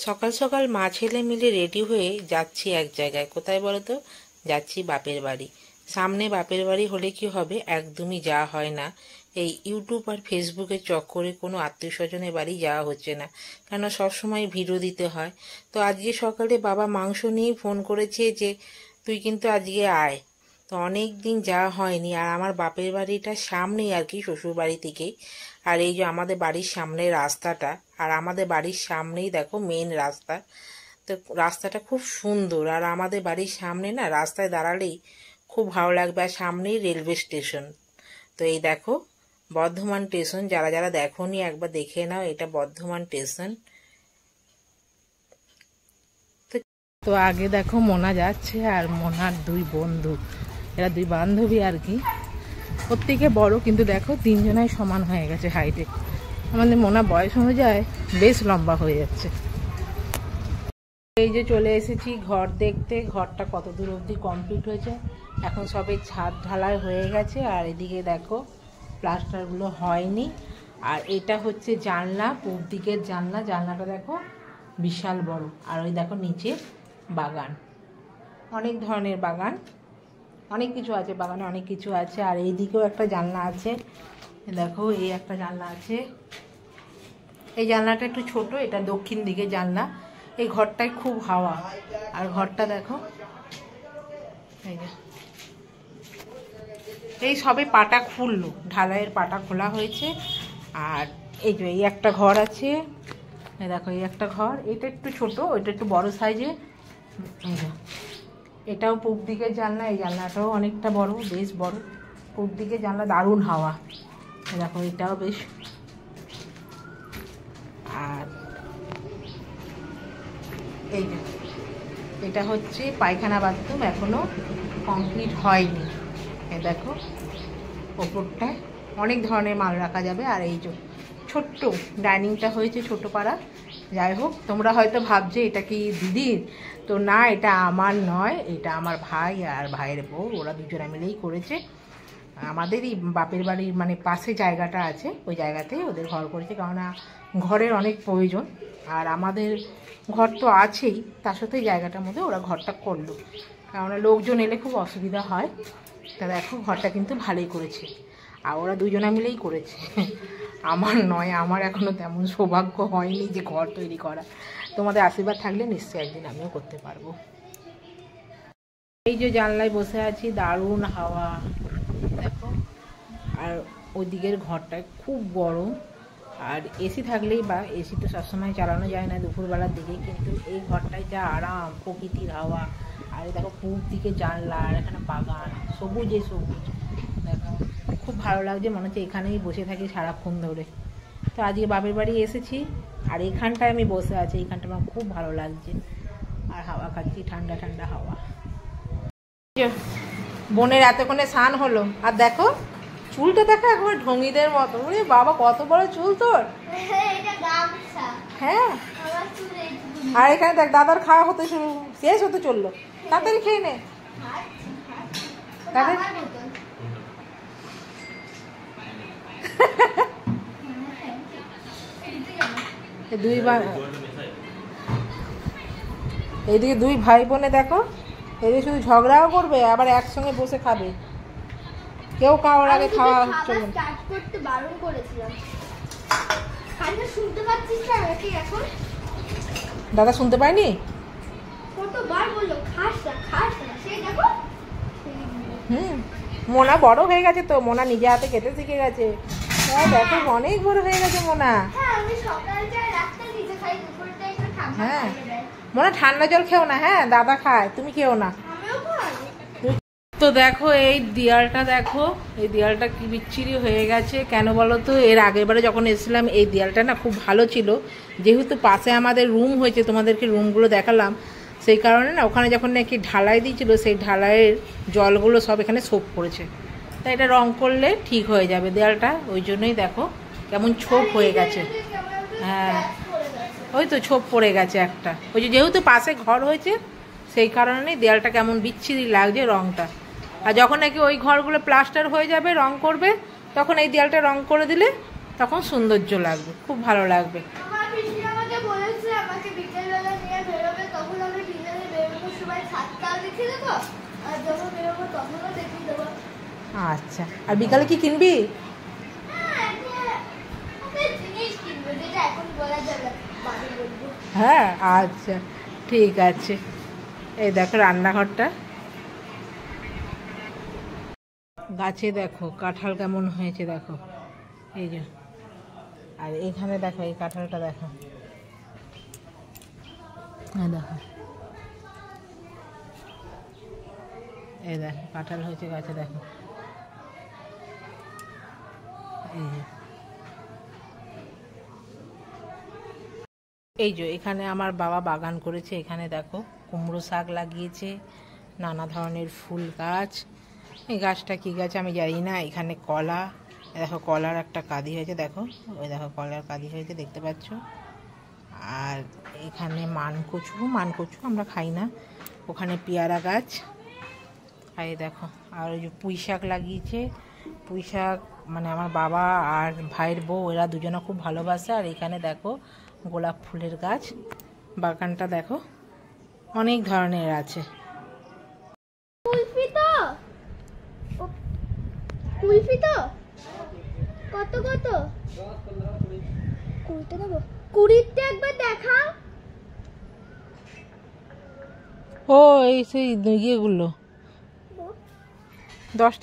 সকাল সকাল মা ছেলে মিলে রেডি হয়ে যাচ্ছি এক জায়গায়। কোথায় বলো তো? যাচ্ছি বাপের বাড়ি। সামনে বাপের বাড়ি হলে কি হবে, একদমই যাওয়া হয় না। এই ইউটিউব আর ফেসবুকের চক্করে কোনো আত্মীয় স্বজনের বাড়ি যাওয়া হচ্ছে না, কেন সবসময় ভিডিও দিতে হয়। তো আজকে সকালে বাবা মাংস নিয়ে ফোন করেছে যে তুই কিন্তু আজকে আয়। তো অনেক দিন যাওয়া হয়নি। আর আমার বাপের বাড়িটা সামনেই আর কি, শ্বশুর বাড়ি থেকেই। আর এই যে আমাদের বাড়ির সামনে রাস্তাটা, আর আমাদের বাড়ির সামনেই দেখো মেন রাস্তা। তো রাস্তাটা খুব সুন্দর, আর আমাদের বাড়ির সামনে না রাস্তায় দাঁড়ালেই খুব ভালো লাগবে। আর সামনেই রেলওয়ে স্টেশন। তো এই দেখো বর্ধমান স্টেশন, যারা যারা দেখোনি একবার দেখে নাও, এটা বর্ধমান স্টেশন। তো আগে দেখো মোনা যাচ্ছে, আর মোনার দুই বন্ধু, এরা দুই বান্ধবী আর কি। প্রত্যেকে বড়, কিন্তু দেখো তিনজনাই সমান হয়ে গেছে হাইটে। আমাদের মোনা বয়স অনুযায়ী বেশ লম্বা হয়ে যাচ্ছে। এই যে চলে এসেছি ঘর দেখতে। ঘরটা কত দূর অবধি কমপ্লিট হয়েছে, এখন সবে ছাদ ঢালাই হয়ে গেছে। আর এদিকে দেখো প্লাস্টারগুলো হয়নি। আর এটা হচ্ছে জানলা, পূব দিকের জানলা। জানলাটা দেখো বিশাল বড়। আর ওই দেখো নিচে বাগান, অনেক ধরনের বাগান, অনেক কিছু আছে বাগানে, অনেক কিছু আছে। আর এই দিকেও একটা জানলা আছে, দেখো এই একটা জানলা আছে। এই জানলাটা একটু ছোট, এটা দক্ষিণ দিকে জানলা। এই ঘরটায় খুব হাওয়া। আর ঘরটা দেখো, এই সবে পাটা খুললো, ঢালাইয়ের পাটা খোলা হয়েছে। আর এই যে এই একটা ঘর আছে, দেখো এই একটা ঘর। এটা একটু ছোট, ওইটা একটু বড় সাইজে। এটাও পূব দিকের জানলা। এই জানলাটাও অনেকটা বড়, বেশ বড়। পূব দিকের জানলা, দারুণ হাওয়া। দেখো এটাও বেশ। আর এই যে এটা হচ্ছে পায়খানা বাথরুম, এখনো কমপ্লিট হয়নি। এই দেখো ওপরটায় অনেক ধরনের মাল রাখা যাবে। আর এই যে ছোট্ট ডাইনিংটা হয়েছে ছোট পাড়া। যাই হোক, তোমরা হয়তো ভাবছে এটা কি দিদির, তো না, এটা আমার নয়, এটা আমার ভাই আর ভাইয়ের বউ, ওরা দুজনে মিলেই করেছে। আমাদেরই বাপের বাড়ির মানে পাশে জায়গাটা আছে, ওই জায়গাতেই ওদের ঘর করেছে, কেননা ঘরের অনেক প্রয়োজন। আর আমাদের ঘর তো আছেই, তার সাথে জায়গাটার মধ্যে ওরা ঘরটা করলো, কেননা লোকজন এলে খুব অসুবিধা হয়। তা দেখো ঘরটা কিন্তু ভালোই করেছে, আর ওরা দুজনে মিলেই করেছে, আমার নয়। আমার এখনও তেমন সৌভাগ্য হয়নি যে ঘর তৈরি করা। তোমাদের আশীর্বাদ থাকলে নিশ্চয়ই একদিন আমিও করতে পারবো। এই যে জানলায় বসে আছি, দারুণ হাওয়া দেখো। আর ওই দিকের ঘরটা খুব গরম। আর এসি থাকলেই বা, এসি তো সবসময় চালানো যায় না দুপুরবেলার দিকে, কিন্তু এই ঘরটায় যা আরাম, প্রকৃতির হাওয়া। আর দেখো পূব দিকে জানলা, আর এখানে বাগান, সবুজে সবুজ। দেখো খুব ভালো লাগছে, মনে হচ্ছে এখানেই বসে থাকি সারাক্ষণ ধরে। তো আজকে বাপের বাড়ি এসেছি, আর এখানটায় আমি বসে আছি। এইখানটা আমার খুব ভালো লাগছে, আর হাওয়া খাচ্ছি, ঠান্ডা ঠান্ডা হাওয়া। বোনের এতক্ষণে স্নান হলো, আর দেখো চুলটা দেখো একবার ঢঙ্গিদের মতো। ওরে বাবা, কত বড় চুল তোর! হ্যাঁ, আর এখানে দেখ দাদার খাওয়া হতে শুরু, শেষ হতে চললো। তাড়াতাড়ি খেয়ে নে। এইদিকে দুই ভাই বোনে দেখো, এদিকে শুধু ঝগড়াও করবে, আবার একসঙ্গে বসে খাবে। কেউ কারোর আগে খাওয়া চলবে না। দাদা শুনতে পায়নি? মোনা বড় হয়ে গেছে তো, মোনা নিজে হাতে খেতে শিখে গেছে। দেখো অনেক বড় হয়ে গেছে মোনা। হ্যাঁ মোনা, ঠান্ডা জল খেও না, হ্যাঁ দাদা খায়, তুমি খেও না। তো দেখো এই দেয়ালটা দেখো, এই দেয়ালটা কি বিচ্ছিরি হয়ে গেছে। কেন বলো তো? এর আগেরবারে যখন এসেছিলাম এই দেয়ালটা না খুব ভালো ছিল, যেহেতু পাশে আমাদের রুম হয়েছে, তোমাদেরকে রুমগুলো দেখালাম, সেই কারণে না ওখানে যখন নাকি ঢালাই দিয়েছিল, সেই ঢালাইয়ের জলগুলো সব এখানে সোপ পড়েছে। তাই এটা রং করলে ঠিক হয়ে যাবে দেয়ালটা, ওই জন্যই দেখো কেমন ছোপ হয়ে গেছে। হ্যাঁ ওই তো ছোপ পড়ে গেছে একটা, ওই যে যেহেতু পাশে ঘর হয়েছে সেই কারণেই দেয়ালটা কেমন বিচ্ছিরি লাগছে রংটা। আর যখন নাকি ওই ঘরগুলো প্লাস্টার হয়ে যাবে, রং করবে, তখন এই দেয়ালটা রং করে দিলে তখন সৌন্দর্য লাগবে, খুব ভালো লাগবে। আমাকে বলেছে আমাকে বিকেলবেলা নিয়ে বেরোবে, তখন আমি বিকেলে বেরোনোর সময় ছাদটাও দেখিয়ে দেবো আর যখন বেরোবো তখনও দেখিয়ে দেবো। আচ্ছা, আর বিকালে কি কিনবি? হ্যাঁ, একটা জিনিস কিনবো যেটা এখন বলা যাবে, বাড়ি বলবো। হ্যাঁ আচ্ছা ঠিক আছে। এই দেখো রান্নাঘরটা, গাছে দেখো কাঁঠাল কেমন হয়েছে দেখো, এই যে। আর এখানে দেখো এই কাঁঠালটা দেখো, দেখো এই দেখো কাঁঠাল হয়েছে গাছে দেখো, এই যে। এই যে এখানে আমার বাবা বাগান করেছে, এখানে দেখো কুমড়ো শাক লাগিয়েছে, নানা ধরনের ফুল গাছ। এই গাছটা কি গাছ আমি জানি না। এখানে কলা, দেখো কলার একটা কাঁদি হয়েছে দেখো, ওই দেখো কলার কাঁদি হয়েছে দেখতে পাচ্ছ। আর এখানে মানকচু আমরা খাই না। ওখানে পেয়ারা গাছ, আর এই দেখো আর ওই যে পুঁই শাক লাগিয়েছে। পুঁই শাক মানে আমার বাবা আর ভাইয়ের বউ এরা দুজনে খুব ভালোবাসে। আর এখানে দেখো গোলাপ ফুলের গাছ, বাগানটা দেখো অনেক ধরনের আছে। কুলফি তো, কুলফি তো কত কত? 20 নেবো, 20টা একবার দেখাও। ও এই সেই ইয়েগুলো 10